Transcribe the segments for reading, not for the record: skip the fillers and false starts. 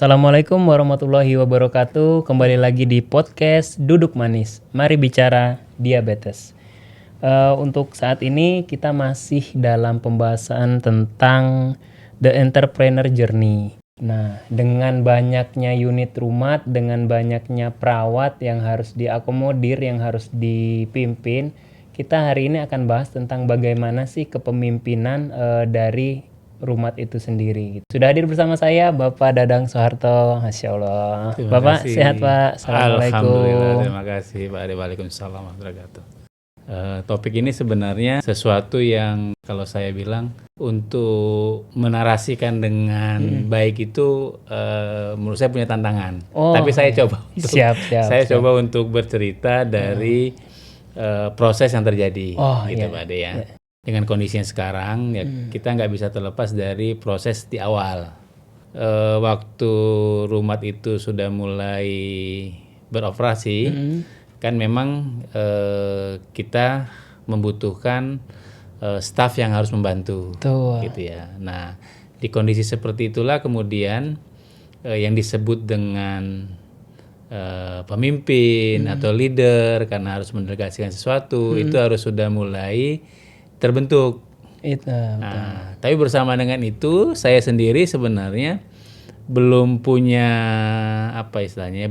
Assalamualaikum warahmatullahi wabarakatuh. Kembali lagi di podcast Duduk Manis. Mari bicara diabetes. Untuk saat ini kita masih dalam pembahasan tentang The Entrepreneur Journey. Nah, dengan banyaknya unit rumat, dengan banyaknya perawat yang harus diakomodir, yang harus dipimpin, kita hari ini akan bahas tentang bagaimana sih kepemimpinan dari rumat itu sendiri. Sudah hadir bersama saya Bapak Dadang Soeharto. Masya Allah. Terima Bapak kasih. sehat Pak? Assalamualaikum. Alhamdulillah, terima kasih Pak. Waalaikumsalam warahmatullahi wabarakatuh. Topik ini sebenarnya sesuatu yang kalau saya bilang untuk menarasikan dengan baik itu menurut saya punya tantangan. Tapi saya coba untuk, coba untuk bercerita dari proses yang terjadi, Pak Ade ya. Dengan kondisi yang sekarang, ya kita nggak bisa terlepas dari proses di awal. Waktu rumat itu sudah mulai beroperasi, kan memang kita membutuhkan staf yang harus membantu, gitu ya. Nah, di kondisi seperti itulah kemudian yang disebut dengan pemimpin atau leader, karena harus mendelegasikan sesuatu, itu harus sudah mulai terbentuk. Nah, tapi bersama dengan itu saya sendiri sebenarnya belum punya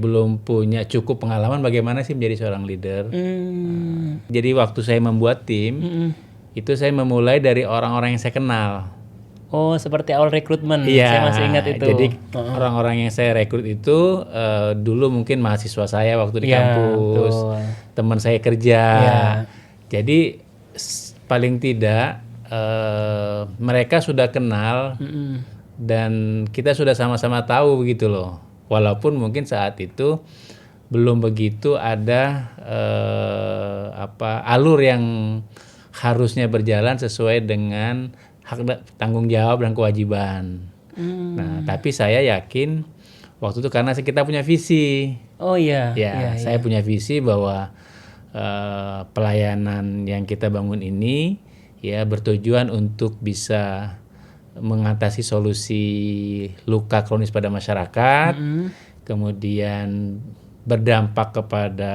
belum punya cukup pengalaman bagaimana sih menjadi seorang leader. Jadi waktu saya membuat tim itu saya memulai dari orang-orang yang saya kenal. Oh, seperti awal rekrutmen. Saya masih ingat itu. Jadi orang-orang yang saya rekrut itu dulu mungkin mahasiswa saya waktu di kampus, teman saya kerja. Jadi paling tidak mereka sudah kenal dan kita sudah sama-sama tahu begitu loh. Walaupun mungkin saat itu belum begitu ada alur yang harusnya berjalan sesuai dengan hak tanggung jawab dan kewajiban. Nah, tapi saya yakin waktu itu karena kita punya visi. Saya punya visi bahwa pelayanan yang kita bangun ini ya bertujuan untuk bisa mengatasi solusi luka kronis pada masyarakat, kemudian berdampak kepada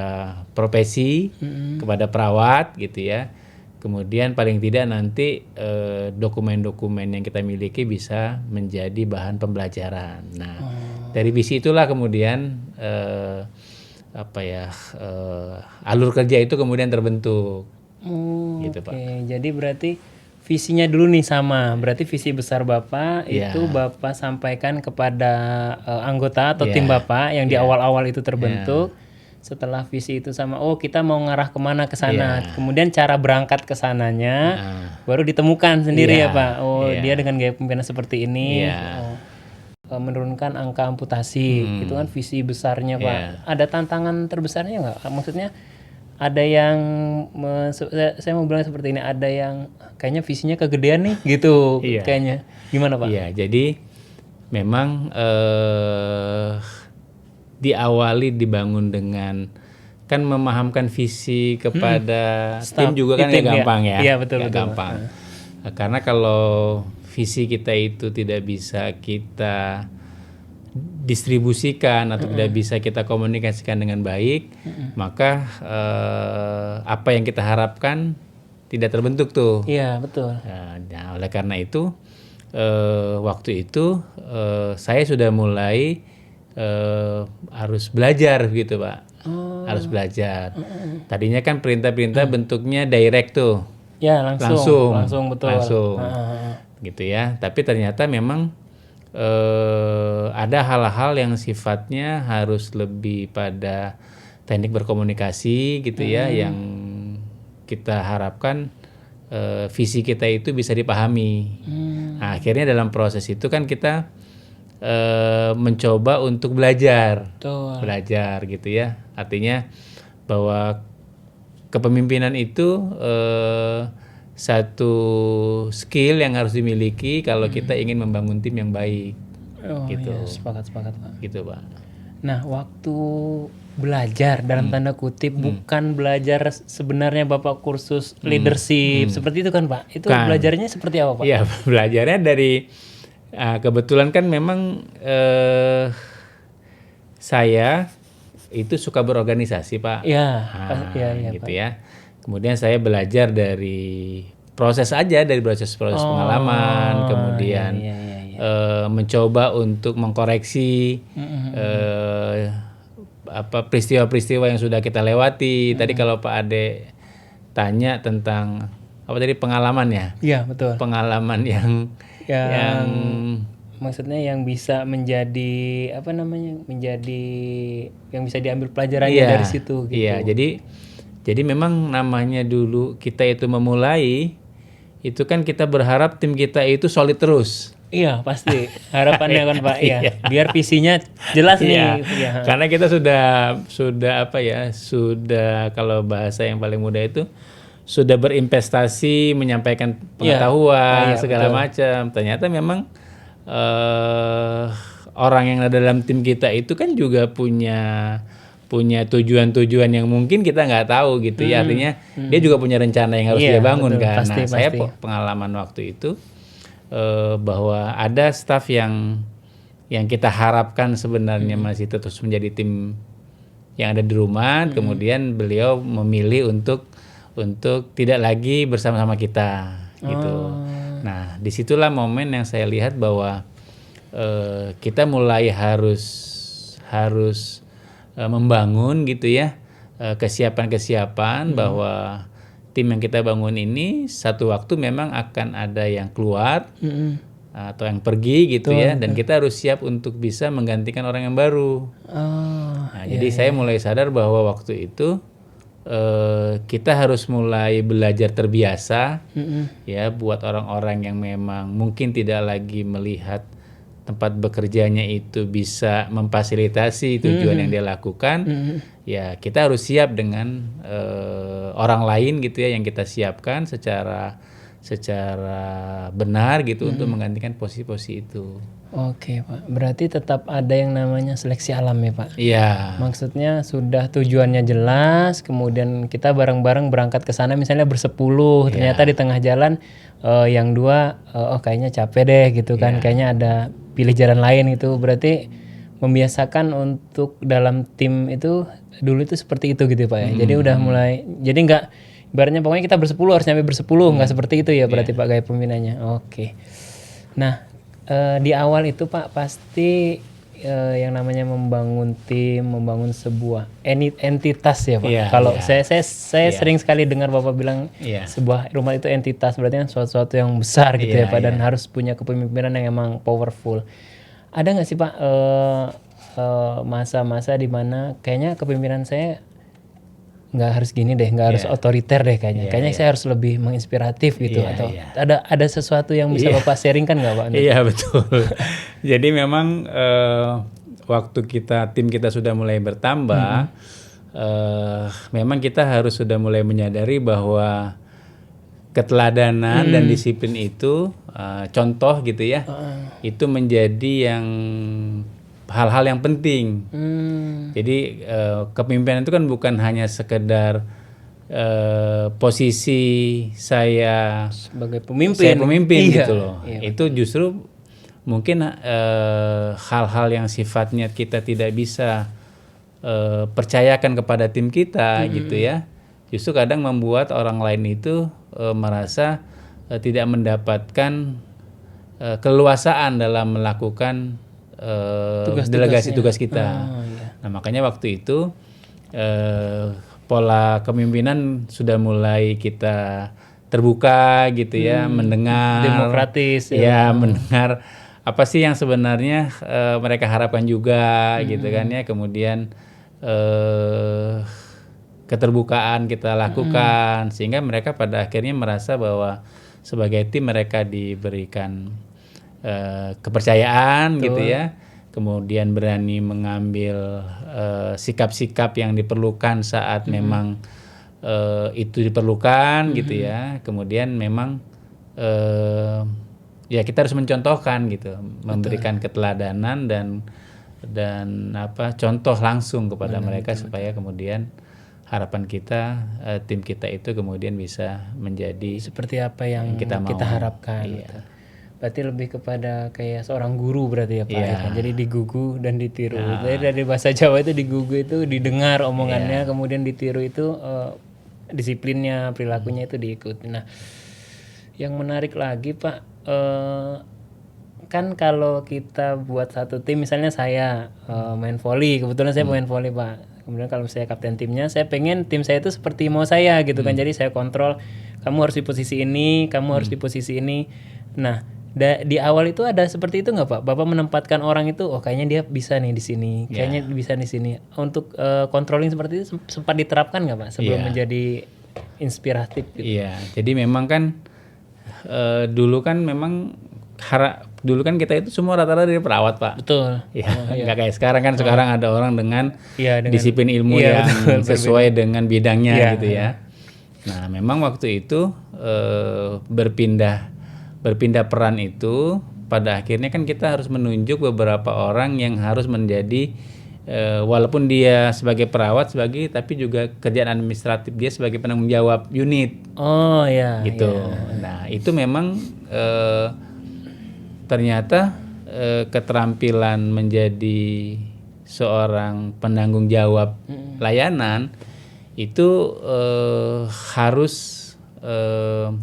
profesi, kepada perawat gitu ya. Kemudian paling tidak nanti dokumen-dokumen yang kita miliki bisa menjadi bahan pembelajaran. Nah, dari visi itulah kemudian alur kerja itu kemudian terbentuk. Gitu, Pak. Jadi berarti visinya dulu nih sama. Berarti visi besar Bapak itu Bapak sampaikan kepada anggota atau tim Bapak yang di awal-awal itu terbentuk. Setelah visi itu sama, kita mau ngarah kemana ke sana. Kemudian cara berangkat ke sananya baru ditemukan sendiri ya Pak. Dia dengan gaya pemimpinan seperti ini. Menurunkan angka amputasi, itu kan visi besarnya Pak. Ada tantangan terbesarnya nggak? Maksudnya ada yang saya mau bilang seperti ini, ada yang kayaknya visinya kegedean nih gitu, kayaknya gimana Pak? Jadi memang diawali dibangun dengan kan memahamkan visi kepada tim juga kan nggak gampang ya. Iya betul. Gampang. Karena kalau visi kita itu tidak bisa kita distribusikan atau tidak bisa kita komunikasikan dengan baik, maka apa yang kita harapkan tidak terbentuk tuh. Iya betul. Nah, oleh karena itu waktu itu saya sudah mulai harus belajar gitu Pak. Harus belajar. Tadinya kan perintah-perintah bentuknya direct tuh. Ya langsung betul. Gitu ya. Tapi ternyata memang ada hal-hal yang sifatnya harus lebih pada teknik berkomunikasi gitu ya, yang kita harapkan visi kita itu bisa dipahami. Nah, akhirnya dalam proses itu kan kita mencoba untuk belajar gitu ya. Artinya bahwa kepemimpinan itu satu skill yang harus dimiliki kalau kita ingin membangun tim yang baik. Gitu. Sepakat Pak. Gitu Pak. Nah, waktu belajar dalam tanda kutip bukan belajar sebenarnya Bapak kursus leadership seperti itu kan Pak? Itu belajarnya seperti apa Pak? Iya, belajarnya dari Kebetulan kan memang saya itu suka berorganisasi, Pak. Ya, Gitu Pak. ya. Kemudian saya belajar dari proses pengalaman, kemudian mencoba untuk mengkoreksi peristiwa-peristiwa yang sudah kita lewati. Tadi kalau Pak Ade tanya tentang apa tadi pengalamannya? Iya, betul. Pengalaman yang maksudnya yang bisa menjadi menjadi yang bisa diambil pelajarannya dari situ gitu. Iya, jadi memang namanya dulu kita itu memulai itu kan kita berharap tim kita itu solid terus. Iya, pasti. Harapannya kan Pak, ya. Biar visinya jelas nih. Iya. Karena kita sudah kalau bahasa yang paling mudah itu sudah berinvestasi, menyampaikan pengetahuan segala macam. Ternyata memang orang yang ada dalam tim kita itu kan juga punya tujuan-tujuan yang mungkin kita nggak tahu gitu ya. Artinya dia juga punya rencana yang harus dia bangun, betul, kan. Nah, saya pengalaman waktu itu bahwa ada staf yang kita harapkan sebenarnya masih terus menjadi tim yang ada di rumah, kemudian beliau memilih untuk tidak lagi bersama-sama kita gitu. Nah, disitulah momen yang saya lihat bahwa kita mulai harus membangun gitu ya kesiapan bahwa tim yang kita bangun ini satu waktu memang akan ada yang keluar atau yang pergi gitu ya, dan kita harus siap untuk bisa menggantikan orang yang baru. Jadi saya mulai sadar bahwa waktu itu kita harus mulai belajar terbiasa ya buat orang-orang yang memang mungkin tidak lagi melihat tempat bekerjanya itu bisa memfasilitasi tujuan yang dia lakukan. Ya kita harus siap dengan orang lain gitu ya, yang kita siapkan secara benar gitu untuk menggantikan posisi-posisi itu. Oke Pak, berarti tetap ada yang namanya seleksi alam ya Pak? Iya. Maksudnya sudah tujuannya jelas, kemudian kita bareng-bareng berangkat ke sana misalnya bersepuluh, ternyata di tengah jalan yang dua, kayaknya capek deh gitu kan, kayaknya ada pilih jalan lain gitu. Berarti membiasakan untuk dalam tim itu dulu itu seperti itu gitu Pak ya. Jadi udah mulai, jadi nggak, ibaratnya pokoknya kita bersepuluh harus nyampe bersepuluh, nggak seperti itu ya berarti Pak gaya pembinanya. Oke. Nah, di awal itu Pak pasti yang namanya membangun tim, membangun sebuah entitas ya Pak. Kalau saya sering sekali dengar Bapak bilang sebuah rumah itu entitas, berarti kan sesuatu yang besar gitu ya Pak, dan harus punya kepemimpinan yang emang powerful. Ada nggak sih Pak masa-masa di mana kayaknya kepemimpinan saya nggak harus gini deh, nggak harus otoriter deh kayaknya. Kayaknya saya harus lebih menginspiratif gitu, atau ada sesuatu yang bisa Bapak sharingkan nggak Pak? Iya betul. Jadi memang waktu tim kita sudah mulai bertambah, memang kita harus sudah mulai menyadari bahwa keteladanan dan disiplin itu contoh gitu ya, itu menjadi yang hal-hal yang penting. Jadi kepemimpinan itu kan bukan hanya sekedar posisi saya sebagai pemimpin, gitu loh. Itu justru mungkin hal-hal yang sifatnya kita tidak bisa percayakan kepada tim kita gitu ya. Justru kadang membuat orang lain itu merasa tidak mendapatkan keleluasaan dalam melakukan delegasi tugas kita. Nah makanya waktu itu pola kepemimpinan sudah mulai kita terbuka gitu ya, mendengar demokratis mendengar apa sih yang sebenarnya mereka harapkan juga gitu kan ya. Kemudian keterbukaan kita lakukan sehingga mereka pada akhirnya merasa bahwa sebagai tim mereka diberikan kepercayaan gitu ya, kemudian berani mengambil sikap-sikap yang diperlukan saat memang itu diperlukan gitu ya. Kemudian memang ya kita harus mencontohkan gitu, memberikan keteladanan dan contoh langsung kepada mereka supaya kemudian harapan kita tim kita itu kemudian bisa menjadi seperti apa yang kita harapkan. Berarti lebih kepada kayak seorang guru berarti ya Pak. Iya. Ya kan? Jadi digugu dan ditiru. Jadi dari bahasa Jawa itu digugu itu didengar omongannya, kemudian ditiru itu disiplinnya, perilakunya itu diikuti. Nah, yang menarik lagi Pak, kan kalau kita buat satu tim, misalnya saya main volley, kebetulan saya main volley Pak. Kemudian kalau saya kapten timnya, saya pengen tim saya itu seperti mau saya gitu kan. Jadi saya kontrol, kamu harus di posisi ini, kamu harus di posisi ini. Nah, di awal itu ada seperti itu nggak Pak? Bapak menempatkan orang itu, oh kayaknya dia bisa nih di sini, kayaknya bisa di sini. Untuk controlling seperti itu sempat diterapkan nggak Pak sebelum menjadi inspiratif? Gitu? Iya, jadi memang kan dulu kan memang dulu kan kita itu semua rata-rata dari perawat Pak. Betul. Ya, nggak kayak sekarang kan. Sekarang ada orang dengan disiplin ilmu yang sesuai dengan bidangnya gitu ya. Nah, memang waktu itu berpindah peran itu pada akhirnya kan kita harus menunjuk beberapa orang yang harus menjadi walaupun dia sebagai perawat tapi juga kerjaan administratif dia sebagai penanggung jawab unit. Oh ya. Gitu. Nah, itu memang ternyata keterampilan menjadi seorang penanggung jawab layanan itu harus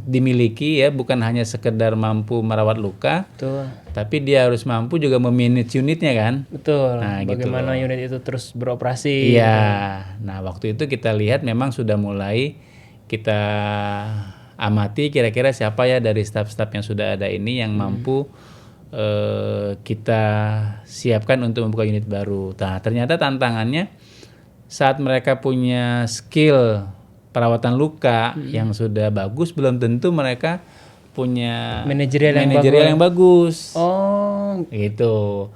dimiliki ya, bukan hanya sekedar mampu merawat luka, Betul. tapi dia harus mampu juga memanage unitnya kan. Betul. Nah, bagaimana gitu. unit itu terus beroperasi. Iya. Nah, waktu itu kita lihat memang sudah mulai kita amati kira-kira siapa ya dari staf-staf yang sudah ada ini yang mampu kita siapkan untuk membuka unit baru. Nah, ternyata tantangannya saat mereka punya skill perawatan luka yang sudah bagus, belum tentu mereka punya manajerial yang bagus. Oh, gitu.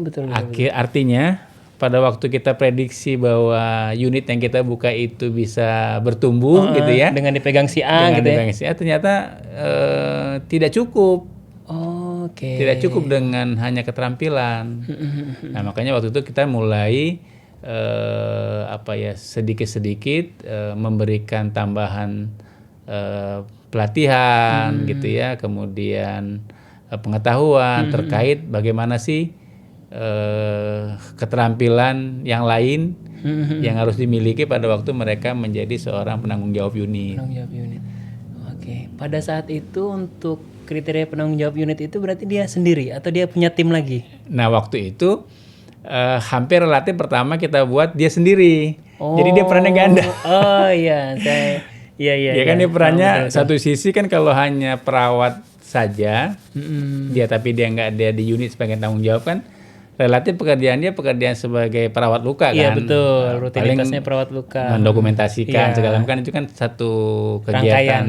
Betul. Artinya pada waktu kita prediksi bahwa unit yang kita buka itu bisa bertumbuh gitu ya, dengan dipegang si A gitu ya. si A, ternyata tidak cukup. Oke. Tidak cukup dengan hanya keterampilan. Nah, makanya waktu itu kita mulai sedikit-sedikit memberikan tambahan pelatihan gitu ya, kemudian pengetahuan terkait bagaimana sih keterampilan yang lain yang harus dimiliki pada waktu mereka menjadi seorang penanggung jawab unit. Penanggung jawab unit. Oke. Pada saat itu untuk kriteria penanggung jawab unit itu berarti dia sendiri atau dia punya tim lagi? Nah, waktu itu hampir relatif pertama kita buat dia sendiri. Jadi dia perannya ganda. Oh iya, Iya kan dia perannya satu sisi kan kalau hanya perawat saja, tapi dia nggak ada di unit sebagai tanggung jawab kan, relatif pekerjaan sebagai perawat luka kan. Iya betul, rutinitasnya perawat luka. Mendokumentasikan segala macam, itu kan satu kegiatan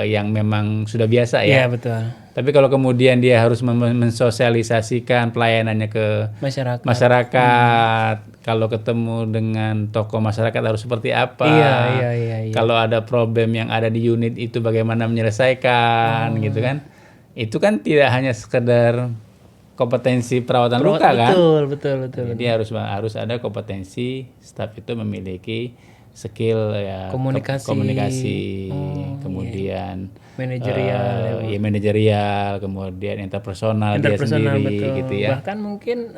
yang memang sudah biasa ya. Iya betul. Tapi kalau kemudian dia harus mensosialisasikan pelayanannya ke masyarakat, kalau ketemu dengan tokoh masyarakat harus seperti apa, iya. Kalau ada problem yang ada di unit itu bagaimana menyelesaikan, gitu kan? Itu kan tidak hanya sekedar kompetensi perawatan luka kan? Betul. Jadi harus ada kompetensi staf itu memiliki skill ya komunikasi, kemudian manajerial, kemudian interpersonal dia sendiri betul. gitu ya. Bahkan mungkin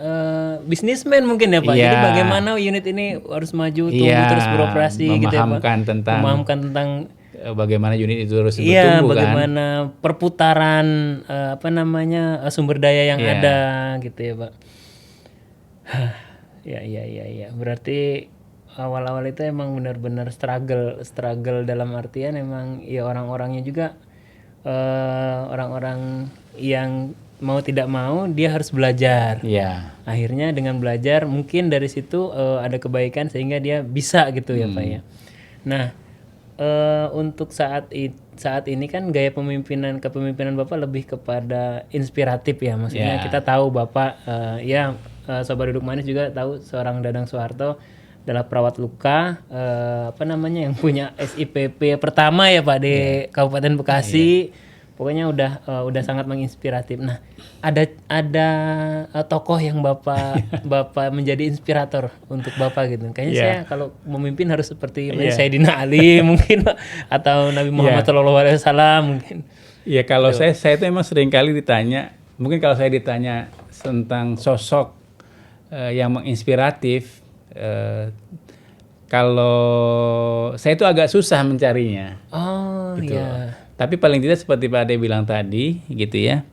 bisnismen mungkin ya Pak. Jadi bagaimana unit ini harus maju tumbuh terus beroperasi gitu ya Pak. Memahamkan tentang bagaimana unit itu harus bertumbuh bagaimana perputaran sumber daya yang ada gitu ya Pak. Iya. Berarti awal-awal itu emang benar-benar struggle dalam artian emang ya orang-orangnya juga orang-orang yang mau tidak mau dia harus belajar. Iya. Akhirnya dengan belajar mungkin dari situ ada kebaikan sehingga dia bisa gitu ya Pak ya. Nah, untuk saat ini kan gaya kepemimpinan Bapak lebih kepada inspiratif ya. Maksudnya kita tahu Bapak Sobat Duduk Manis juga tahu seorang Dadang Soeharto adalah perawat luka yang punya SIPP pertama ya Pak di Kabupaten Bekasi. Pokoknya udah sangat menginspiratif. Nah, ada tokoh yang Bapak menjadi inspirator untuk Bapak gitu. Kayaknya saya kalau memimpin harus seperti Sayyidina Ali mungkin, atau Nabi Muhammad SAW mungkin. Ya kalau saya itu emang sering kali ditanya, mungkin kalau saya ditanya tentang sosok yang menginspiratif, kalau saya itu agak susah mencarinya. Oh gitu. iya. Tapi paling tidak seperti Pak Ade bilang tadi, gitu ya.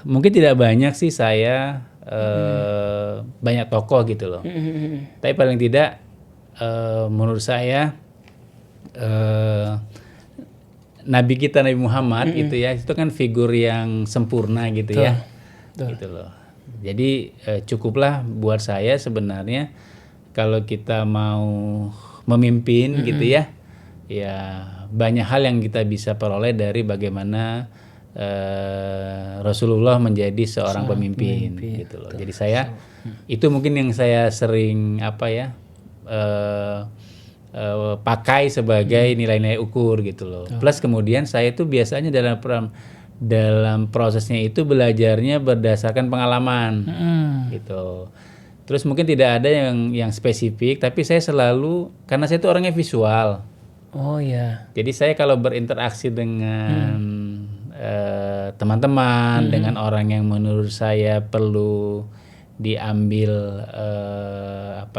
Mungkin tidak banyak sih saya banyak tokoh gitu loh. Tapi paling tidak menurut saya Nabi kita Nabi Muhammad gitu ya, itu kan figur yang sempurna gitu ya. Gitu loh. Jadi cukuplah buat saya sebenarnya kalau kita mau memimpin gitu ya. Ya banyak hal yang kita bisa peroleh dari bagaimana Rasulullah menjadi seorang pemimpin gitu loh. Jadi saya itu mungkin yang saya sering pakai sebagai nilai-nilai ukur gitu loh. Plus kemudian saya itu biasanya dalam prosesnya itu belajarnya berdasarkan pengalaman gitu. Terus mungkin tidak ada yang spesifik, tapi saya selalu, karena saya itu orangnya visual. Oh ya. Jadi saya kalau berinteraksi dengan teman-teman, dengan orang yang menurut saya perlu diambil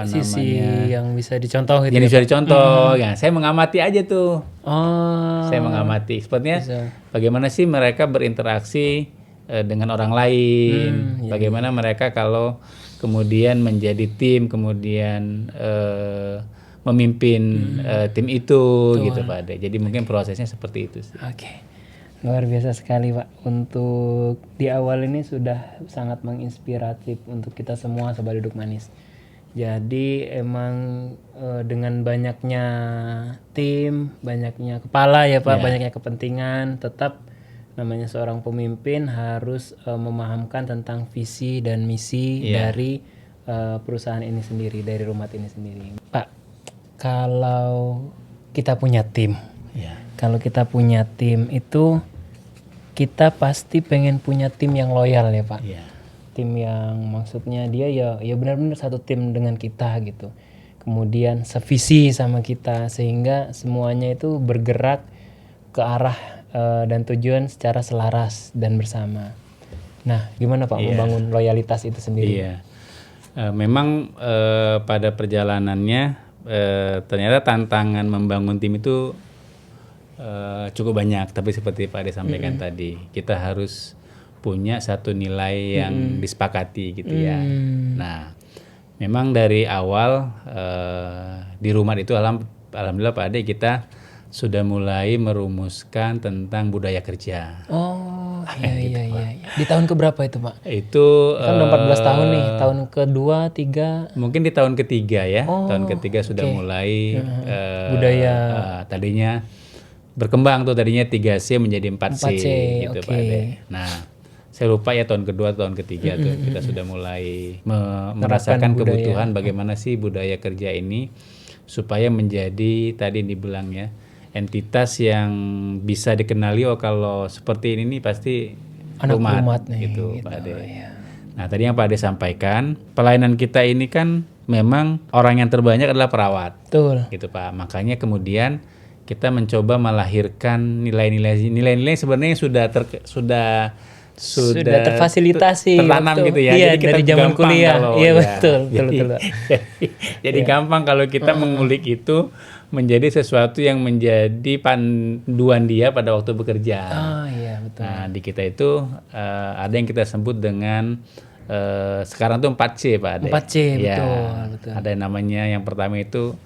sisi yang bisa dicontoh gitu. Yang bisa dicontoh, ya saya mengamati aja tuh. Oh. Saya mengamati, sepertinya bagaimana sih mereka berinteraksi dengan orang lain, bagaimana mereka kalau kemudian menjadi tim, kemudian memimpin tim itu gitu Pak Ade. Jadi mungkin prosesnya seperti itu sih. Oke. Luar biasa sekali Pak. Untuk di awal ini sudah sangat menginspiratif untuk kita semua Sobat Duduk Manis. Jadi emang dengan banyaknya tim, banyaknya kepala ya Pak, banyaknya kepentingan, tetap namanya seorang pemimpin harus memahamkan tentang visi dan misi dari perusahaan ini sendiri, dari rumah ini sendiri. Pak, kalau kita punya tim, kalau kita punya tim itu kita pasti pengen punya tim yang loyal ya Pak. Tim yang maksudnya dia ya benar-benar satu tim dengan kita gitu. Kemudian sevisi sama kita sehingga semuanya itu bergerak ke arah dan tujuan secara selaras dan bersama. Nah, gimana Pak membangun loyalitas itu sendiri? Memang pada perjalanannya ternyata tantangan membangun tim itu cukup banyak. Tapi seperti Pak Ade sampaikan tadi, kita harus punya satu nilai yang disepakati gitu ya. Nah, memang dari awal di rumah itu alhamdulillah Pak Ade kita sudah mulai merumuskan tentang budaya kerja. Oh iya. Di tahun keberapa itu Pak? Itu kan udah 14 tahun nih, tahun kedua, tiga. Mungkin di tahun ketiga ya. Tahun ketiga sudah mulai budaya. Tadinya berkembang tuh, tadinya 3C menjadi 4C gitu Pak Ade. Nah, saya lupa ya tahun kedua, tahun ketiga tuh kita sudah mulai merasakan kebutuhan bagaimana sih budaya kerja ini supaya menjadi tadi dibilang ya entitas yang bisa dikenali kalau seperti ini nih pasti anak rumat nih, gitu Pak Ade. Nah tadi yang Pak Ade sampaikan, pelayanan kita ini kan memang orang yang terbanyak adalah perawat. Betul. Gitu Pak. Makanya kemudian kita mencoba melahirkan nilai-nilai sebenarnya sudah terfasilitasi tertanam gitu ya. Iya, jadi kita dari zaman kuliah. Iya betul. Jadi gampang kalau kita mengulik itu menjadi sesuatu yang menjadi panduan dia pada waktu bekerja. Oh iya betul. Nah di kita itu ada yang kita sebut dengan sekarang tuh 4C Pak Ade. 4C ya, betul. Ada yang namanya yang pertama itu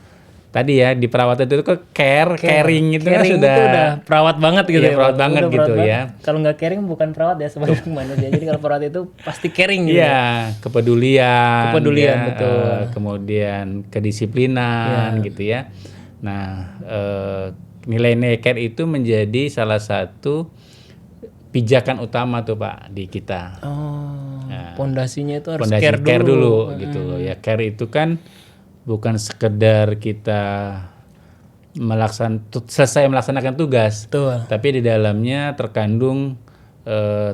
tadi ya di perawatan itu ke caring itu kan sudah itu udah perawat banget gitu ya. Perawat banget gitu ya. Kalau nggak caring bukan perawat ya sebagai manusia. Jadi kalau perawat itu pasti caring gitu. Iya, kepedulian ya, betul. Kemudian kedisiplinan gitu ya. Nah, nilai-nilai care itu menjadi salah satu pijakan utama tuh Pak di kita. Pondasinya itu harus Pondasi care dulu gitu loh ya. Care itu kan bukan sekedar kita selesai melaksanakan tugas. Betul. Tapi di dalamnya terkandung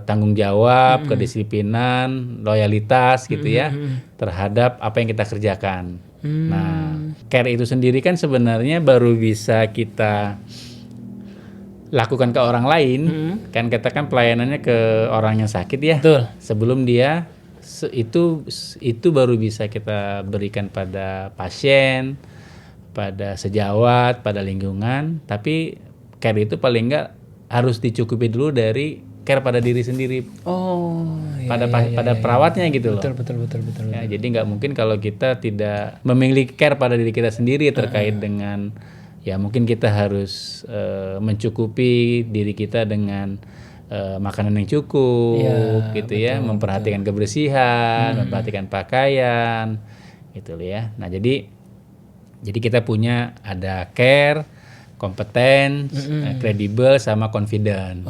tanggung jawab, kedisiplinan, loyalitas gitu ya terhadap apa yang kita kerjakan. Nah, care itu sendiri kan sebenarnya baru bisa kita lakukan ke orang lain. Kan kita kan pelayanannya ke orang yang sakit ya. Betul. Sebelum dia itu baru bisa kita berikan pada pasien, pada sejawat, pada lingkungan. Tapi care itu paling enggak harus dicukupi dulu dari care pada diri sendiri. Pada perawatnya gitu loh. Betul. Ya, jadi nggak mungkin kalau kita tidak memiliki care pada diri kita sendiri terkait dengan ya mungkin kita harus mencukupi diri kita dengan makanan yang cukup gitu ya, memperhatikan kebersihan, memperhatikan pakaian gitu ya. Nah, jadi kita punya ada care, kompeten, kredibel sama confident.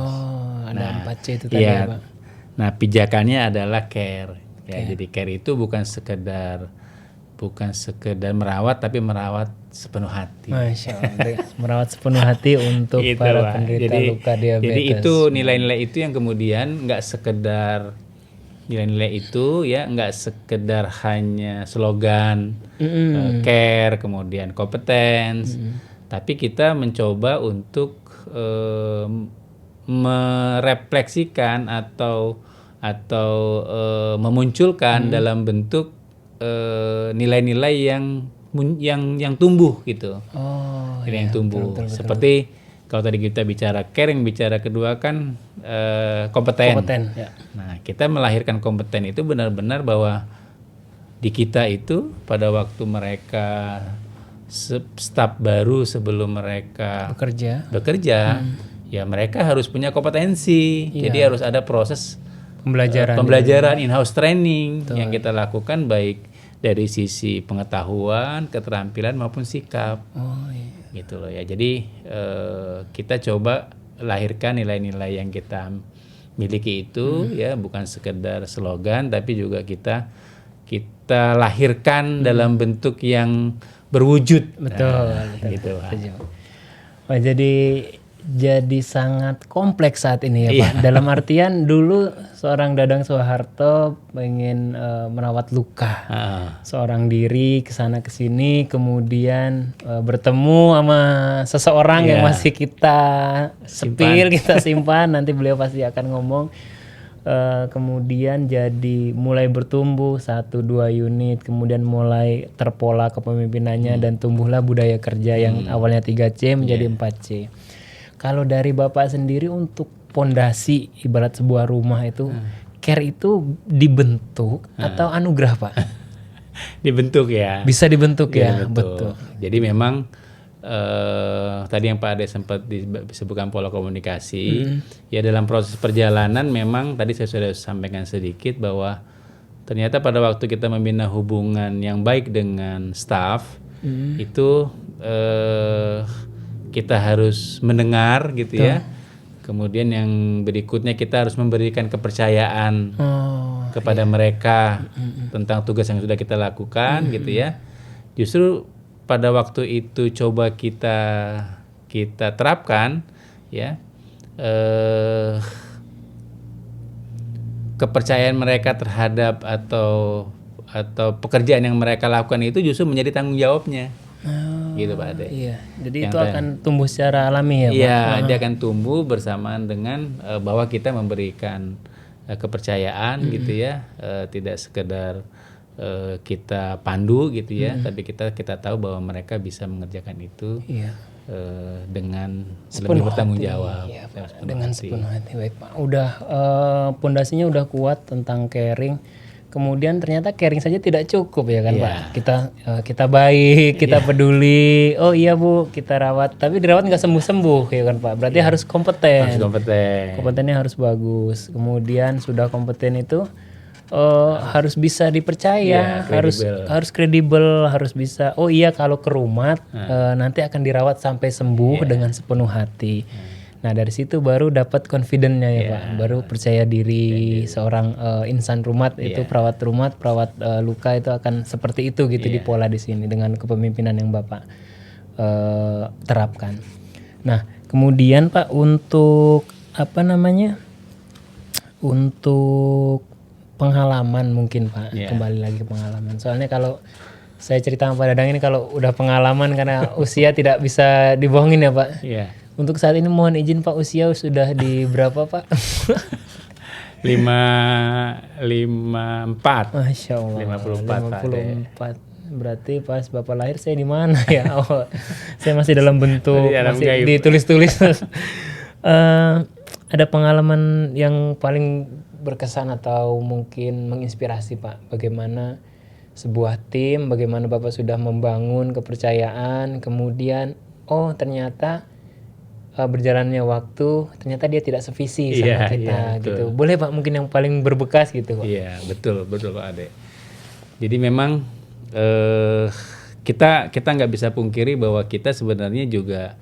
Ada 4C itu tadi ya, Pak. Nah, pijakannya adalah care. Ya, jadi care itu bukan sekedar merawat, tapi merawat sepenuh hati. Masya Allah, merawat sepenuh hati untuk gitu, para penderita luka diabetes. Jadi itu nilai-nilai itu yang kemudian nggak sekedar nilai-nilai itu ya nggak sekedar hanya slogan care, kemudian competence, tapi kita mencoba untuk merefleksikan atau memunculkan dalam bentuk nilai-nilai yang tumbuh gitu. Yang tumbuh. Betul. Seperti kalau tadi kita bicara care, yang bicara kedua kan kompeten. Ya. Nah, kita melahirkan kompeten itu benar-benar bahwa di kita itu pada waktu mereka staf baru sebelum mereka bekerja ya mereka harus punya kompetensi. Jadi harus ada proses pembelajaran in-house training yang kita lakukan baik dari sisi pengetahuan, keterampilan maupun sikap. Gitu loh ya. Jadi kita coba lahirkan nilai-nilai yang kita miliki itu ya, bukan sekedar slogan tapi juga kita lahirkan dalam bentuk yang berwujud. Betul. Gitu. Wah, jadi sangat kompleks saat ini ya Pak. Dalam artian dulu seorang Dadang Soeharto pengen merawat luka seorang diri, kesana kesini, kemudian bertemu sama seseorang yang masih kita kita simpan. Nanti beliau pasti akan ngomong. Kemudian jadi mulai bertumbuh 1-2 unit, kemudian mulai terpola kepemimpinannya dan tumbuhlah budaya kerja yang awalnya 3C menjadi 4C. Kalau dari Bapak sendiri untuk pondasi ibarat sebuah rumah itu care itu dibentuk atau anugerah Pak? Dibentuk ya. Bisa dibentuk ya, betul. Jadi memang tadi yang Pak Ade sempat disebutkan pola komunikasi, ya dalam proses perjalanan memang tadi saya sudah sampaikan sedikit bahwa ternyata pada waktu kita membina hubungan yang baik dengan staff itu kita harus mendengar gitu ya. Kemudian yang berikutnya kita harus memberikan kepercayaan kepada mereka tentang tugas yang sudah kita lakukan gitu ya. Justru pada waktu itu coba kita terapkan ya, kepercayaan mereka terhadap atau pekerjaan yang mereka lakukan itu justru menjadi tanggung jawabnya. Gitu Pak Ade. Iya. Jadi itu akan tumbuh secara alami ya Pak? Iya, dia akan tumbuh bersamaan dengan bahwa kita memberikan kepercayaan gitu ya, tidak sekedar kita pandu gitu ya, tapi kita tahu bahwa mereka bisa mengerjakan itu dengan lebih bertanggung jawab. Iya, Pak. Dengan sepenuh hati. Baik Pak. Udah pondasinya udah kuat tentang caring. Kemudian ternyata caring saja tidak cukup ya kan Pak. Kita baik, kita peduli. Oh iya Bu, kita rawat. Tapi dirawat nggak sembuh-sembuh ya kan Pak. Berarti harus kompeten. Kompetennya harus bagus. Kemudian sudah kompeten itu harus bisa dipercaya, harus kredibel, harus bisa. Oh iya kalau kerumat nanti akan dirawat sampai sembuh dengan sepenuh hati. Nah dari situ baru dapat confidence-nya ya Pak, baru percaya diri seorang insan rumat itu perawat luka itu akan seperti itu gitu di pola di sini dengan kepemimpinan yang Bapak terapkan. Nah, kemudian Pak, untuk untuk pengalaman mungkin Pak, kembali lagi ke pengalaman. Soalnya kalau saya cerita sama Pak Dadang ini kalau udah pengalaman karena usia tidak bisa dibohongin ya Pak. Untuk saat ini mohon izin Pak, usia sudah di berapa Pak? 54. Masya Allah. 54. Berarti pas Bapak lahir saya di mana ya? Oh, saya masih dalam bentuk masih ditulis-tulis. Ada pengalaman yang paling berkesan atau mungkin menginspirasi Pak? Bagaimana sebuah tim, bagaimana Bapak sudah membangun kepercayaan, kemudian ternyata berjalannya waktu ternyata dia tidak sevisi sama kita gitu. Boleh Pak mungkin yang paling berbekas gitu Pak? Iya betul Pak Ade. Jadi memang kita nggak bisa pungkiri bahwa kita sebenarnya juga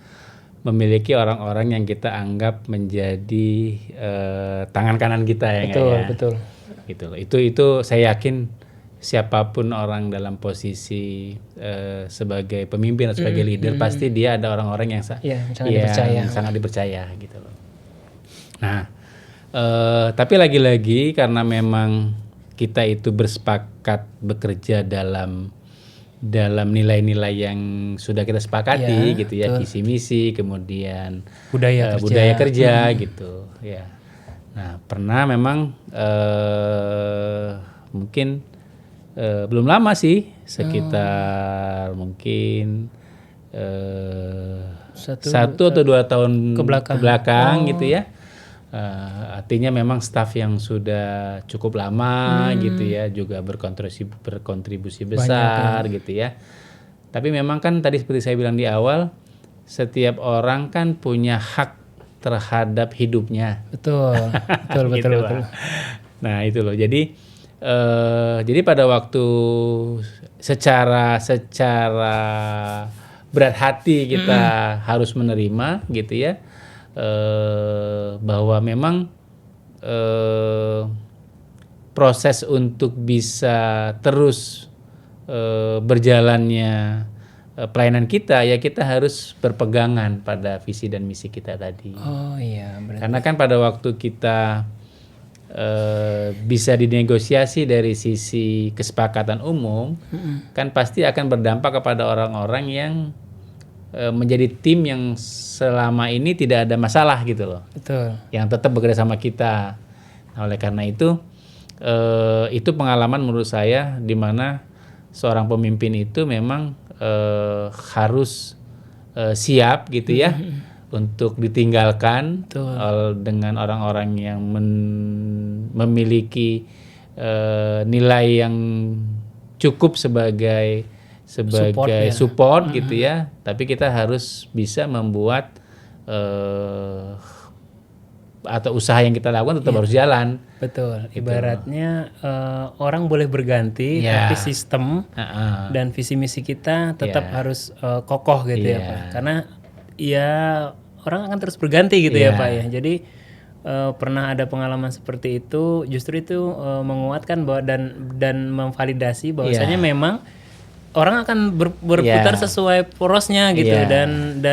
memiliki orang-orang yang kita anggap menjadi tangan kanan kita ya. Betul. Gitu. Itu saya yakin siapapun orang dalam posisi sebagai pemimpin atau sebagai leader pasti dia ada orang-orang yang sangat dipercaya gitu loh. Nah, tapi lagi-lagi karena memang kita itu bersepakat bekerja dalam nilai-nilai yang sudah kita sepakati gitu ya, visi misi, kemudian budaya kerja gitu ya. Nah, pernah memang mungkin belum lama sih, sekitar mungkin 1 atau 2 tahun ke belakang gitu ya. Artinya memang staf yang sudah cukup lama gitu ya, juga berkontribusi besar gitu ya. Tapi memang kan tadi seperti saya bilang di awal, setiap orang kan punya hak terhadap hidupnya. Betul. Nah itu loh. Jadi pada waktu secara berat hati kita harus menerima gitu ya, bahwa memang proses untuk bisa terus berjalannya pelayanan kita ya, kita harus berpegangan pada visi dan misi kita tadi. Karena kan pada waktu kita bisa dinegosiasi dari sisi kesepakatan umum, kan pasti akan berdampak kepada orang-orang yang menjadi tim yang selama ini tidak ada masalah gitu loh. Betul. Yang tetap bekerja sama kita. Nah, oleh karena itu pengalaman menurut saya di mana seorang pemimpin itu memang harus siap gitu ya untuk ditinggalkan dengan orang-orang yang memiliki nilai yang cukup sebagai support gitu ya. Tapi kita harus bisa membuat atau usaha yang kita lakukan tetap harus jalan. Betul. Gitu. Ibaratnya orang boleh berganti, tapi sistem dan visi misi kita tetap harus kokoh gitu ya Pak. Karena ya orang akan terus berganti gitu ya Pak ya. Jadi pernah ada pengalaman seperti itu, justru itu menguatkan bahwa dan memvalidasi bahwasanya memang orang akan berputar sesuai porosnya gitu dan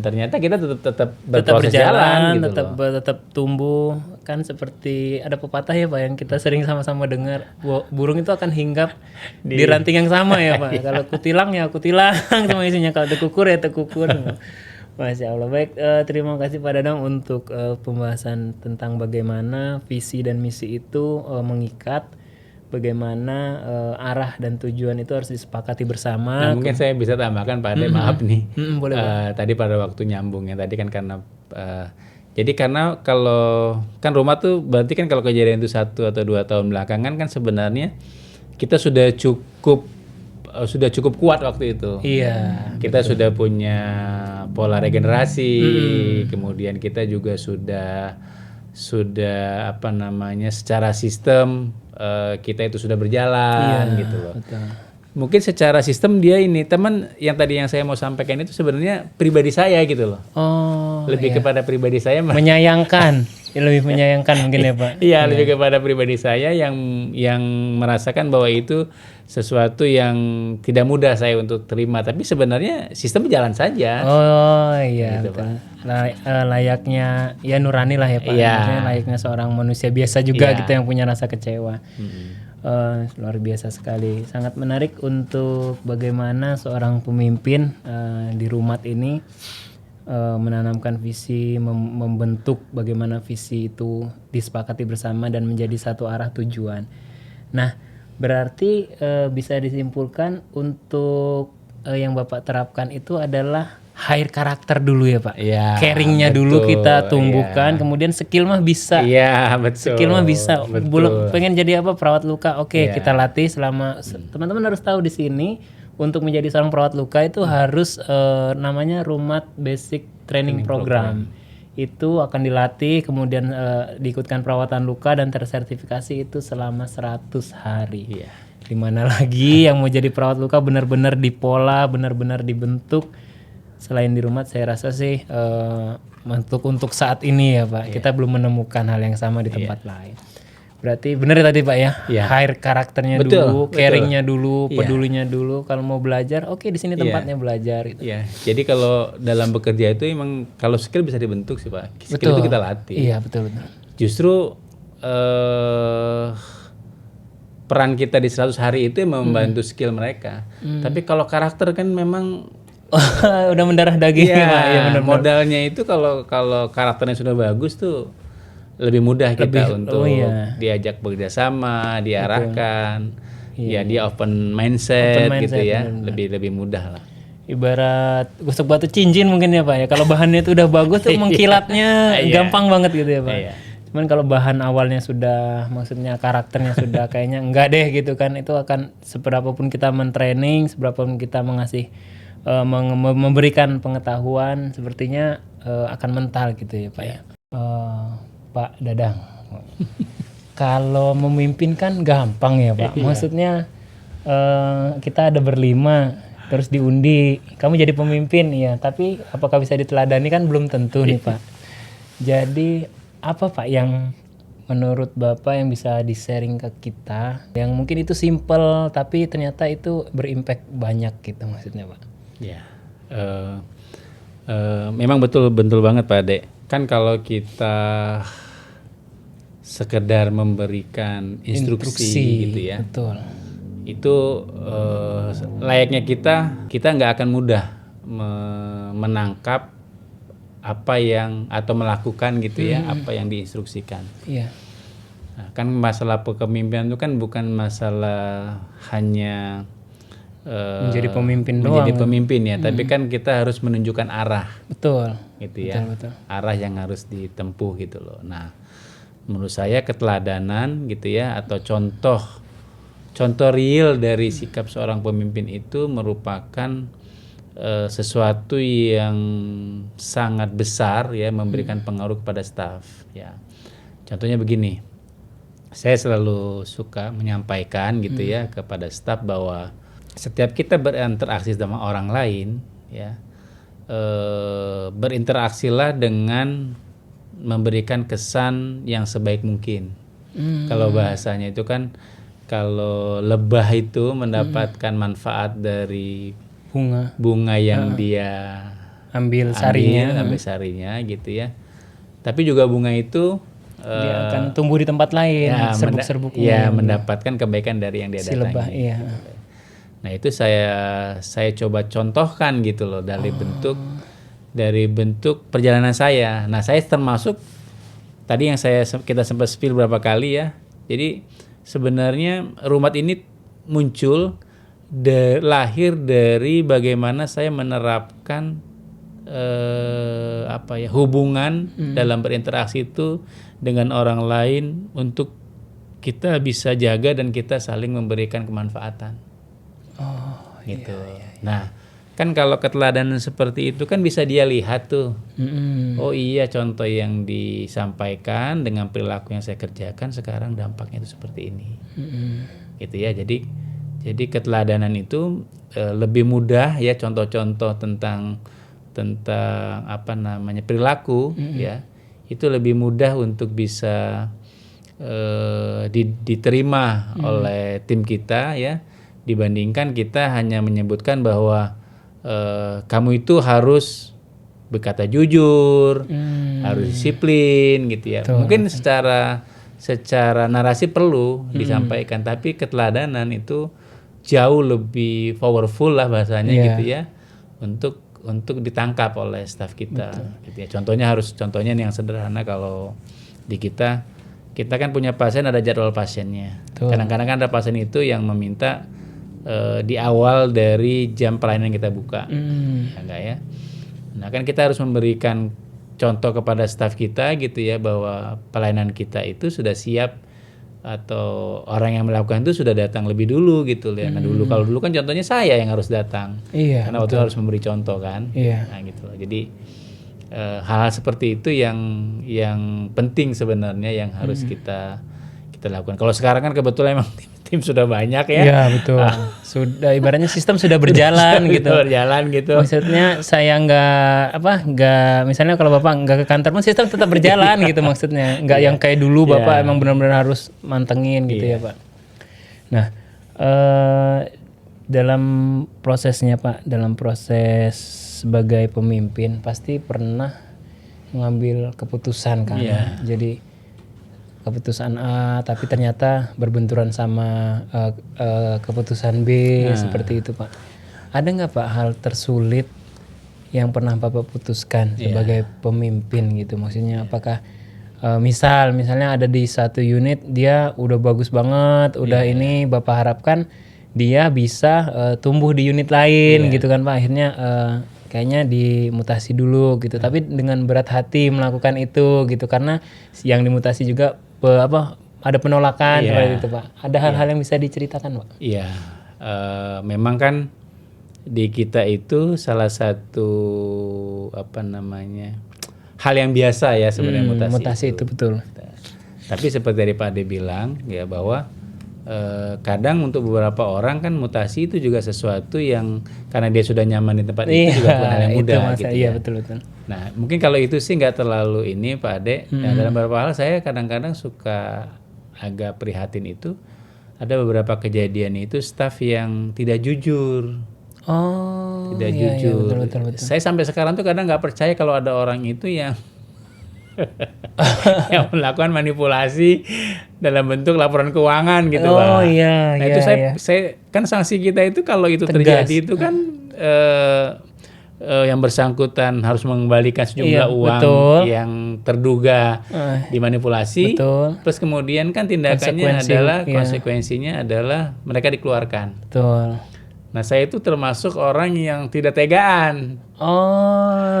ternyata kita tetap berjalan gitu, tetap tumbuh. Kan seperti ada pepatah ya Pak yang kita sering sama-sama dengar, burung itu akan hinggap di ranting yang sama ya Pak. Kalau kutilang ya kutilang sama isinya, kalau tekukur ya tekukur. Masya Allah. Baik, terima kasih Pak Dadang untuk pembahasan tentang bagaimana visi dan misi itu mengikat, bagaimana arah dan tujuan itu harus disepakati bersama. Nah, mungkin saya bisa tambahkan Pak Ade, maaf nih. Boleh, tadi pada waktu nyambungnya tadi kan karena jadi karena kalau kan rumah tuh berarti kan kalau kejadian itu 1 atau 2 tahun belakangan kan sebenarnya kita sudah cukup kuat waktu itu. Iya. Kita sudah punya pola regenerasi, kemudian kita juga sudah secara sistem kita itu sudah berjalan gitu loh. Betul. Mungkin secara sistem dia ini teman yang tadi yang saya mau sampaikan itu sebenarnya pribadi saya gitu loh. Lebih kepada pribadi saya menyayangkan. lebih menyayangkan mungkin ya Pak. Iya, lebih kepada pribadi saya yang merasakan bahwa itu sesuatu yang tidak mudah saya untuk terima. Tapi sebenarnya sistem jalan saja. Oh iya Gitu, betul. Layaknya ya nurani lah ya Pak. Iya. Maksudnya layaknya seorang manusia biasa juga Iya. gitu yang punya rasa kecewa. Luar biasa sekali. Sangat menarik untuk bagaimana seorang pemimpin di Rumat ini menanamkan visi, membentuk bagaimana visi itu disepakati bersama dan menjadi satu arah tujuan. Nah, berarti bisa disimpulkan untuk yang Bapak terapkan itu adalah hire karakter dulu ya Pak. Iya, Caringnya dulu kita tumbuhkan, kemudian skill mah bisa. Iya, betul. Skill mah bisa. Betul. Pengen jadi apa perawat luka? Oke, Iya. kita latih selama teman-teman harus tahu di sini untuk menjadi seorang perawat luka itu harus namanya Rumat Basic Training Program. Itu akan dilatih, kemudian diikutkan perawatan luka dan tersertifikasi itu selama 100 hari. Iya. Dimana lagi yang mau jadi perawat luka benar-benar dipola, benar-benar dibentuk. Selain di Rumat, saya rasa sih untuk saat ini ya Pak, kita belum menemukan hal yang sama di tempat lain. Berarti benar tadi Pak ya, hire karakternya dulu, caringnya dulu, pedulinya dulu. Kalau mau belajar, oke di sini tempatnya belajar. Gitu. Iya. Jadi kalau dalam bekerja itu emang kalau skill bisa dibentuk sih Pak. Skill itu kita latih. Iya betul. Justru peran kita di 100 hari itu membantu skill mereka. Tapi kalau karakter kan memang udah mendarah daging ya Pak. Ya, benar-benar. Modalnya itu kalau karakternya sudah bagus tuh lebih mudah kita untuk diajak bekerja sama, diarahkan, ya dia open mindset gitu ya, lebih mudah lah. Ibarat gosok batu cincin mungkin ya Pak ya. Kalau bahannya itu udah bagus tuh mengkilatnya gampang banget gitu ya Pak. Cuman kalau bahan awalnya sudah, maksudnya karakternya sudah kayaknya enggak deh gitu kan, itu akan seberapapun kita mentraining, seberapapun kita memberikan pengetahuan, sepertinya akan mental gitu ya Pak ya. Pak Dadang, kalau memimpin kan gampang ya Pak. Maksudnya kita ada berlima, terus diundi, kamu jadi pemimpin ya. Tapi apakah bisa diteladani kan belum tentu nih Pak. Jadi apa Pak yang menurut Bapak yang bisa di-sharing ke kita, yang mungkin itu simple tapi ternyata itu berimpact banyak gitu maksudnya Pak? Ya, memang betul banget Pak Ade. Kan kalau kita sekedar memberikan instruksi gitu ya, betul. Itu layaknya kita nggak akan mudah menangkap apa yang atau melakukan gitu ya, apa yang diinstruksikan. Iya. Nah, kan masalah kepemimpinan itu kan bukan masalah hanya menjadi pemimpin ya, tapi kan kita harus menunjukkan arah. Betul. Gitu ya. Betul. Arah yang harus ditempuh gitu loh. Nah, menurut saya keteladanan gitu ya, atau contoh real dari sikap seorang pemimpin itu merupakan sesuatu yang sangat besar ya, memberikan pengaruh kepada staf ya. Contohnya begini, saya selalu suka menyampaikan gitu ya kepada staf bahwa setiap kita berinteraksi sama orang lain ya, berinteraksilah dengan memberikan kesan yang sebaik mungkin. Kalau bahasanya itu kan, kalau lebah itu mendapatkan manfaat dari bunga yang dia ambil sarinya gitu ya. Tapi juga bunga itu dia akan tumbuh di tempat lain, serbuk-serbuknya. Mendapatkan kebaikan dari yang dia datangi. Lebah, iya. Nah itu saya coba contohkan gitu loh dari bentuk perjalanan saya. Nah saya termasuk tadi yang kita sempat spill berapa kali ya. Jadi sebenarnya Rumat ini muncul lahir dari bagaimana saya menerapkan hubungan dalam berinteraksi itu dengan orang lain untuk kita bisa jaga dan kita saling memberikan kemanfaatan. Gitu. Iya. Nah, kan kalau keteladanan seperti itu kan bisa dia lihat tuh. Oh iya, contoh yang disampaikan dengan perilaku yang saya kerjakan sekarang dampaknya itu seperti ini. Gitu ya. Jadi keteladanan itu lebih mudah ya, contoh-contoh tentang perilaku ya. itu lebih mudah untuk bisa diterima oleh tim kita ya, dibandingkan kita hanya menyebutkan bahwa kamu itu harus berkata jujur, harus disiplin gitu ya. Mungkin secara narasi perlu disampaikan, tapi keteladanan itu jauh lebih powerful lah bahasanya gitu ya, untuk ditangkap oleh staf kita. Gitu ya. Contohnya nih yang sederhana, kalau di kita kan punya pasien, ada jadwal pasiennya. Kadang-kadang kan ada pasien itu yang meminta di awal dari jam pelayanan kita buka, enggak ya? Nah kan kita harus memberikan contoh kepada staf kita gitu ya, bahwa pelayanan kita itu sudah siap, atau orang yang melakukan itu sudah datang lebih dulu gitu ya. Nah kalau dulu kan contohnya saya yang harus datang, karena waktu itu harus memberi contoh kan. Nah gitu loh. Jadi hal-hal seperti itu yang penting sebenarnya, yang harus kita lakukan. Kalau sekarang kan kebetulan emang tim sudah banyak ya. Iya betul. Sudah ibaratnya sistem sudah berjalan gitu. Berjalan gitu. Maksudnya saya nggak misalnya kalau Bapak nggak ke kantor pun sistem tetap berjalan gitu maksudnya. Nggak yang kayak dulu Bapak emang benar-benar harus mantengin gitu ya Pak. Nah, dalam prosesnya Pak, dalam proses sebagai pemimpin pasti pernah mengambil keputusan kan. Jadi keputusan A tapi ternyata berbenturan sama keputusan B, seperti itu Pak. Ada nggak Pak hal tersulit yang pernah Bapak putuskan sebagai pemimpin gitu? Maksudnya apakah misalnya ada di satu unit dia udah bagus banget, udah ini Bapak harapkan dia bisa tumbuh di unit lain gitu kan Pak. Akhirnya kayaknya dimutasi dulu gitu. Tapi dengan berat hati melakukan itu gitu, karena yang dimutasi juga ada penolakan seperti itu Pak. Ada hal-hal yang bisa diceritakan Pak? Iya, memang kan di kita itu salah satu hal yang biasa ya sebenarnya mutasi itu betul. Tapi seperti dari Pak Ade bilang ya, bahwa kadang untuk beberapa orang kan mutasi itu juga sesuatu yang karena dia sudah nyaman di tempat itu juga bukan hal yang mudah gitu ya. Betul. Nah mungkin kalau itu sih nggak terlalu ini Pak Ade. Nah, dalam beberapa hal saya kadang-kadang suka agak prihatin itu, ada beberapa kejadian itu staf yang tidak jujur. Tidak jujur. Betul. Saya sampai sekarang tuh kadang nggak percaya kalau ada orang itu yang yang melakukan manipulasi dalam bentuk laporan keuangan gitu Pak. Nah itu saya kan sanksi kita itu kalau itu tegas. terjadi itu kan yang bersangkutan harus mengembalikan sejumlah uang yang terduga dimanipulasi. Plus kemudian kan tindakannya konsekuensinya adalah mereka dikeluarkan. Nah saya itu termasuk orang yang tidak tegaan.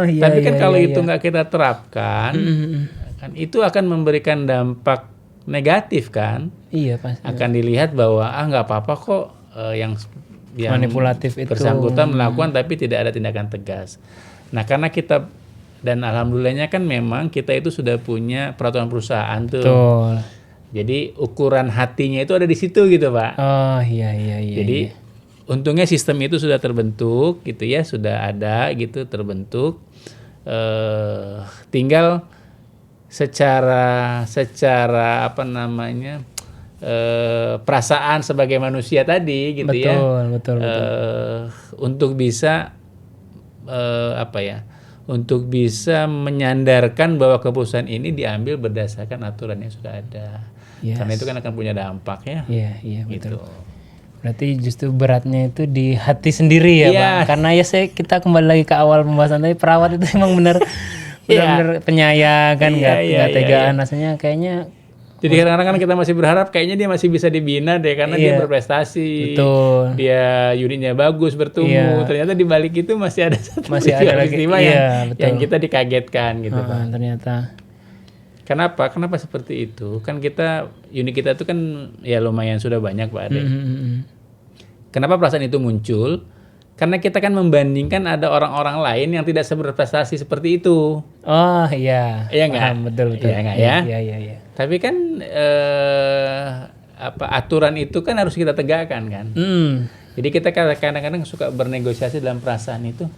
Tapi kan kalau itu nggak kita terapkan, kan itu akan memberikan dampak negatif kan. Iya pasti. Akan dilihat bahwa nggak apa-apa kok yang manipulatif itu bersangkutan melakukan, tapi tidak ada tindakan tegas. Nah karena kita, dan alhamdulillahnya kan memang kita itu sudah punya peraturan perusahaan tuh. Jadi ukuran hatinya itu ada di situ gitu Pak. Jadi untungnya sistem itu sudah terbentuk gitu ya, sudah ada gitu terbentuk. Tinggal secara perasaan sebagai manusia tadi gitu betul. Untuk bisa untuk bisa menyandarkan bahwa keputusan ini diambil berdasarkan aturan yang sudah ada. Karena itu kan akan punya dampak ya. Iya betul. Gitu. Berarti justru beratnya itu di hati sendiri ya Pak. Karena kita kembali lagi ke awal pembahasan tadi, perawat itu emang benar-benar penyayang kan, nggak tegaan rasanya kayaknya. Jadi kadang-kadang kan kita masih berharap kayaknya dia masih bisa dibina deh, karena dia berprestasi. Betul. Dia unitnya bagus, bertumbuh. Ternyata di balik itu masih ada peristiwa yang kita dikagetkan gitu Pak. Ternyata. Kenapa seperti itu? Kan unit kita itu kan ya lumayan sudah banyak Pak Ade. Kenapa perasaan itu muncul? Karena kita kan membandingkan ada orang-orang lain yang tidak berprestasi seperti itu. Iya nggak? Betul. Iya nggak ya? Iya. Tapi kan aturan itu kan harus kita tegakkan kan. Jadi kita kadang-kadang suka bernegosiasi dalam perasaan itu.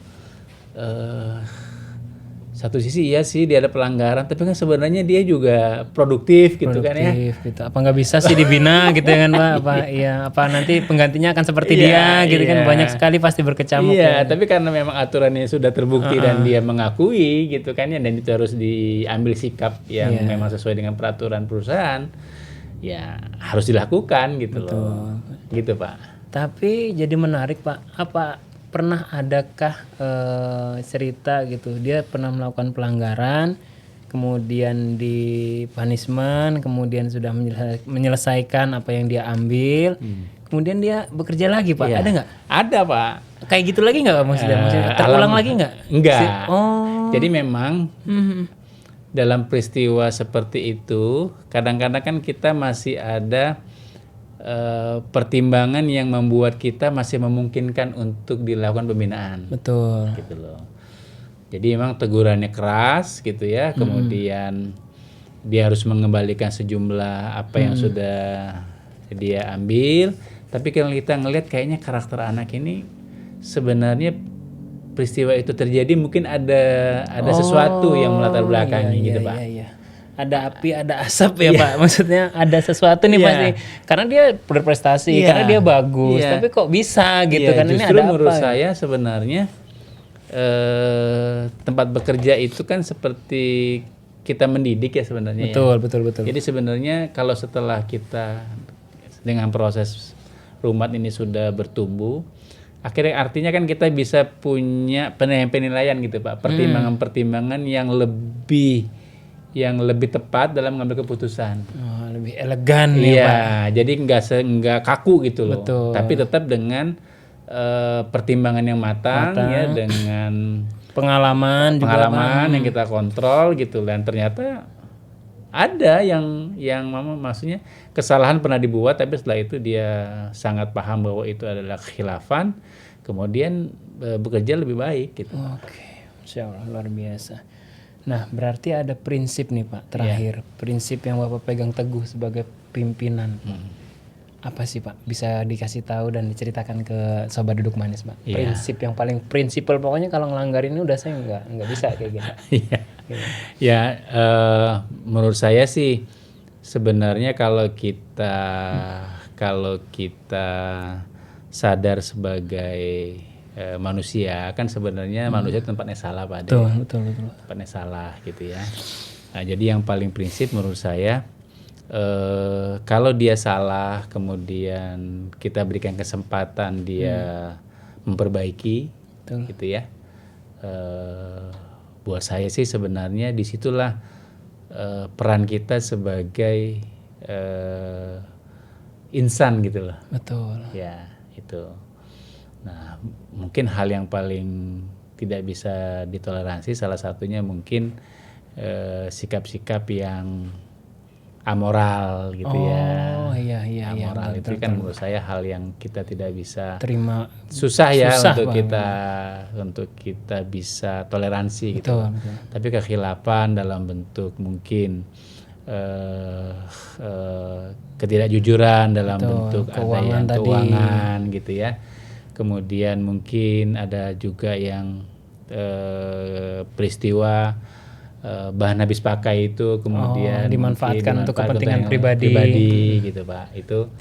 satu sisi iya sih dia ada pelanggaran, tapi kan sebenarnya dia juga produktif gitu kan ya. Produktif gitu. Apa nggak bisa sih dibina gitu kan Pak? Apa nanti penggantinya akan seperti dia gitu kan, banyak sekali pasti berkecamuk. Iya, tapi karena memang aturannya sudah terbukti dan dia mengakui gitu kan ya, dan itu harus diambil sikap yang memang sesuai dengan peraturan perusahaan, ya harus dilakukan gitu loh. Gitu Pak. Tapi jadi menarik Pak, apa pernah adakah cerita gitu dia pernah melakukan pelanggaran, kemudian di punishment, kemudian sudah menyelesaikan apa yang dia ambil, kemudian dia bekerja lagi Pak? Ada nggak? Ada Pak. Kayak gitu lagi nggak Pak maksudnya? Terulang lagi nggak? Enggak. Oh. Jadi memang dalam peristiwa seperti itu kadang-kadang kan kita masih ada pertimbangan yang membuat kita masih memungkinkan untuk dilakukan pembinaan. Betul. Gitu loh. Jadi memang tegurannya keras gitu ya, kemudian dia harus mengembalikan sejumlah apa yang sudah dia ambil. Tapi kalau kita ngelihat kayaknya karakter anak ini sebenarnya peristiwa itu terjadi mungkin ada sesuatu yang melatar belakangi gitu Pak. Iya. Ada api, ada asap ya Pak. Maksudnya ada sesuatu nih pasti. Karena dia berprestasi, karena dia bagus. Tapi kok bisa gitu kan? Ini Justru ada menurut apa? saya sebenarnya tempat bekerja itu kan seperti kita mendidik ya sebenarnya. Betul. Jadi sebenarnya kalau setelah kita dengan proses rumat ini sudah bertumbuh, akhirnya artinya kan kita bisa punya penilaian gitu Pak. Pertimbangan-pertimbangan yang lebih tepat dalam mengambil keputusan. Lebih elegan ya Pak. Jadi nggak kaku gitu loh. Betul. Tapi tetap dengan pertimbangan yang matang. Ya, dengan pengalaman yang kita kontrol gitu. Dan ternyata ada yang maksudnya kesalahan pernah dibuat, tapi setelah itu dia sangat paham bahwa itu adalah khilafan, kemudian bekerja lebih baik gitu. Oke, Masya Allah, luar biasa. Nah, berarti ada prinsip nih Pak, terakhir. Prinsip yang Bapak pegang teguh sebagai pimpinan. Apa sih Pak? Bisa dikasih tahu dan diceritakan ke Sobat Duduk Manis Pak. Prinsip yang paling prinsipal, pokoknya kalau ngelanggar ini udah saya nggak bisa kayak gitu. Menurut saya sih sebenarnya kalau kita sadar sebagai manusia kan sebenarnya manusia tempatnya salah Pak. Betul. Tempatnya salah gitu ya. Nah, jadi yang paling prinsip menurut saya kalau dia salah kemudian kita berikan kesempatan dia memperbaiki gitu ya. Buat saya sih sebenarnya disitulah peran kita sebagai insan gitu loh. Betul. Ya itu. Nah, mungkin hal yang paling tidak bisa ditoleransi salah satunya mungkin sikap-sikap yang amoral gitu ya. Iya. Amoral itu kan menurut saya hal yang kita tidak bisa terima. Susah untuk kita bisa toleransi gitu. Betul. Tapi kekhilafan dalam bentuk mungkin ketidakjujuran dalam bentuk keuangan gitu ya. Kemudian mungkin ada juga yang peristiwa bahan habis pakai itu kemudian dimanfaatkan untuk kepentingan pribadi gitu Pak. Itu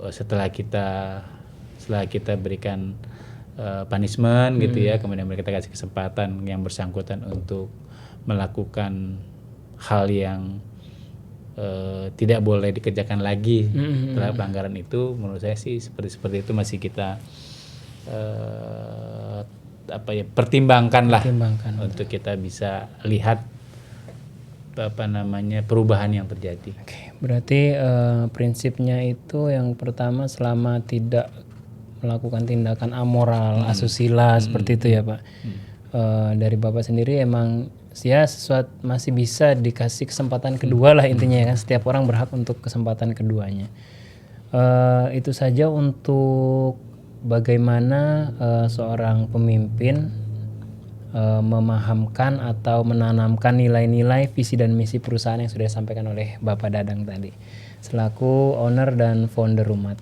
setelah kita berikan punishment gitu ya, kemudian kita kasih kesempatan yang bersangkutan untuk melakukan hal yang tidak boleh dikerjakan lagi setelah pelanggaran itu, menurut saya sih seperti itu masih kita pertimbangkan untuk kita bisa lihat perubahan yang terjadi. Oke, berarti prinsipnya itu yang pertama selama tidak melakukan tindakan amoral, asusila seperti itu ya Pak. Dari Bapak sendiri emang ya sesuatu masih bisa dikasih kesempatan kedua lah intinya ya kan, setiap orang berhak untuk kesempatan keduanya. Itu saja untuk bagaimana seorang pemimpin memahamkan atau menanamkan nilai-nilai visi dan misi perusahaan yang sudah disampaikan oleh Bapak Dadang tadi selaku owner dan founder Rumat.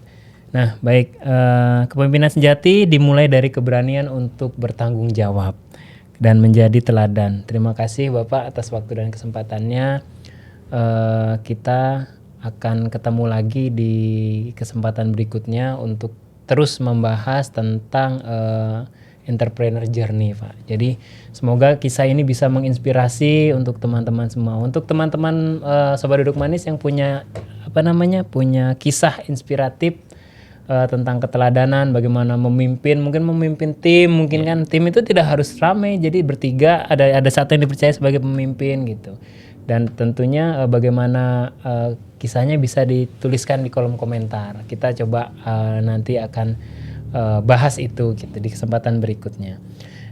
Nah baik, kepemimpinan sejati dimulai dari keberanian untuk bertanggung jawab. dan menjadi teladan. Terima kasih Bapak atas waktu dan kesempatannya. Kita akan ketemu lagi di kesempatan berikutnya untuk terus membahas tentang entrepreneur journey, Pak. Jadi semoga kisah ini bisa menginspirasi untuk teman-teman semua. Untuk teman-teman Sobat Duduk Manis yang punya punya kisah inspiratif tentang keteladanan, bagaimana memimpin, mungkin memimpin tim, mungkin kan tim itu tidak harus ramai, jadi bertiga ada satu yang dipercaya sebagai pemimpin gitu. Dan tentunya bagaimana kisahnya bisa dituliskan di kolom komentar. Kita coba nanti akan bahas itu gitu di kesempatan berikutnya.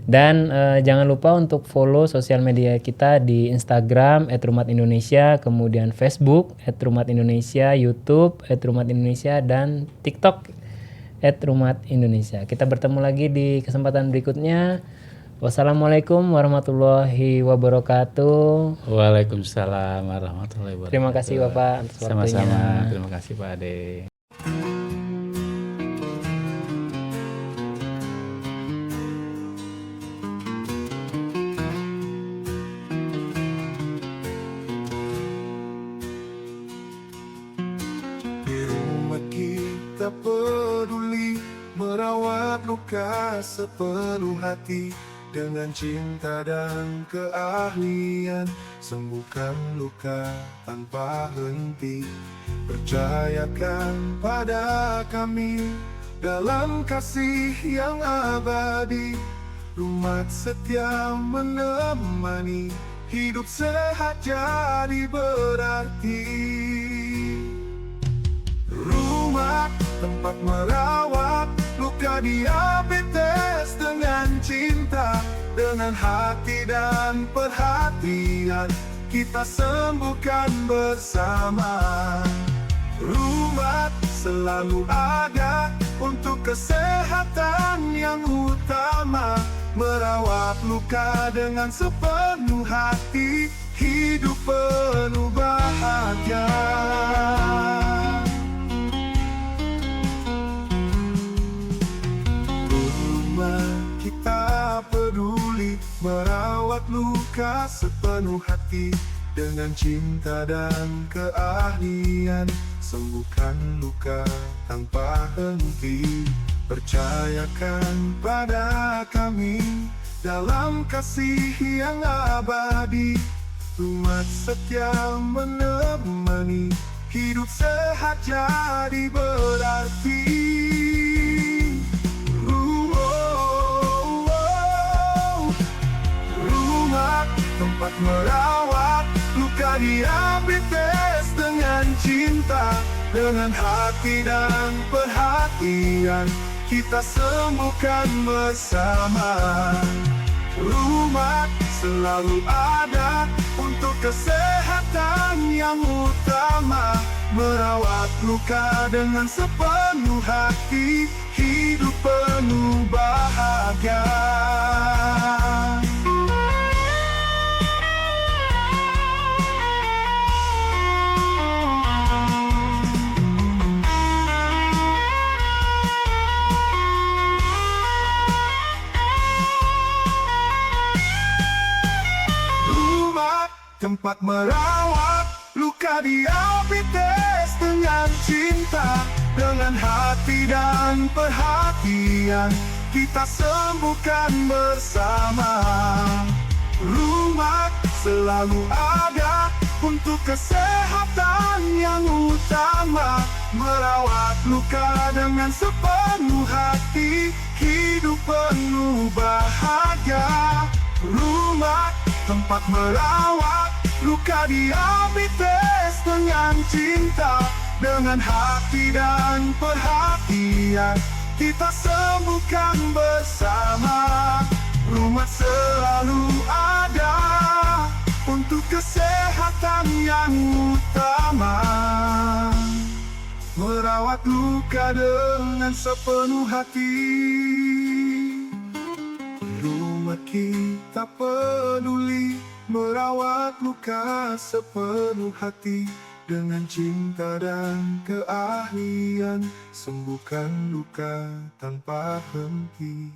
Dan jangan lupa untuk follow sosial media kita di Instagram @rumatindonesia, kemudian Facebook @rumatindonesia, YouTube @rumatindonesia, dan TikTok @rumatindonesia. Kita bertemu lagi di kesempatan berikutnya. Wassalamualaikum warahmatullahi wabarakatuh. Waalaikumsalam warahmatullahi wabarakatuh. Terima kasih Bapak atas waktunya. Sama-sama. Terima kasih Pak Ade. Di rumah kita peduli merawat luka sepenuh hati, dengan cinta dan keahlian sembuhkan luka tanpa henti. Percayakan pada kami dalam kasih yang abadi, Rumat setia menemani, hidup sehat jadi berarti. Rumat tempat merawat luka diabetes dengan cinta, dengan hati dan perhatian kita sembuhkan bersama. Rumat selalu ada untuk kesehatan yang utama, merawat luka dengan sepenuh hati, hidup penuh bahagia. Kita peduli merawat luka sepenuh hati, dengan cinta dan keahlian sembuhkan luka tanpa henti. Percayakan pada kami dalam kasih yang abadi, Rumat setia menemani, hidup sehat jadi berarti. Tempat merawat luka diabetes dengan cinta, dengan hati dan perhatian kita sembuhkan bersama. Rumat selalu ada untuk kesehatan yang utama, merawat luka dengan sepenuh hati, hidup penuh bahagia. Tempat merawat luka diabetes dengan cinta, dengan hati dan perhatian kita sembuhkan bersama. Rumat selalu ada untuk kesehatan yang utama, merawat luka dengan sepenuh hati, hidup penuh bahagia. Rumat tempat merawat luka diabetes dengan cinta, dengan hati dan perhatian kita sembuhkan bersama. Rumat selalu ada untuk kesehatan yang utama, merawat luka dengan sepenuh hati. Rumat kita peduli merawat luka sepenuh hati, dengan cinta dan keahlian sembuhkan luka tanpa henti.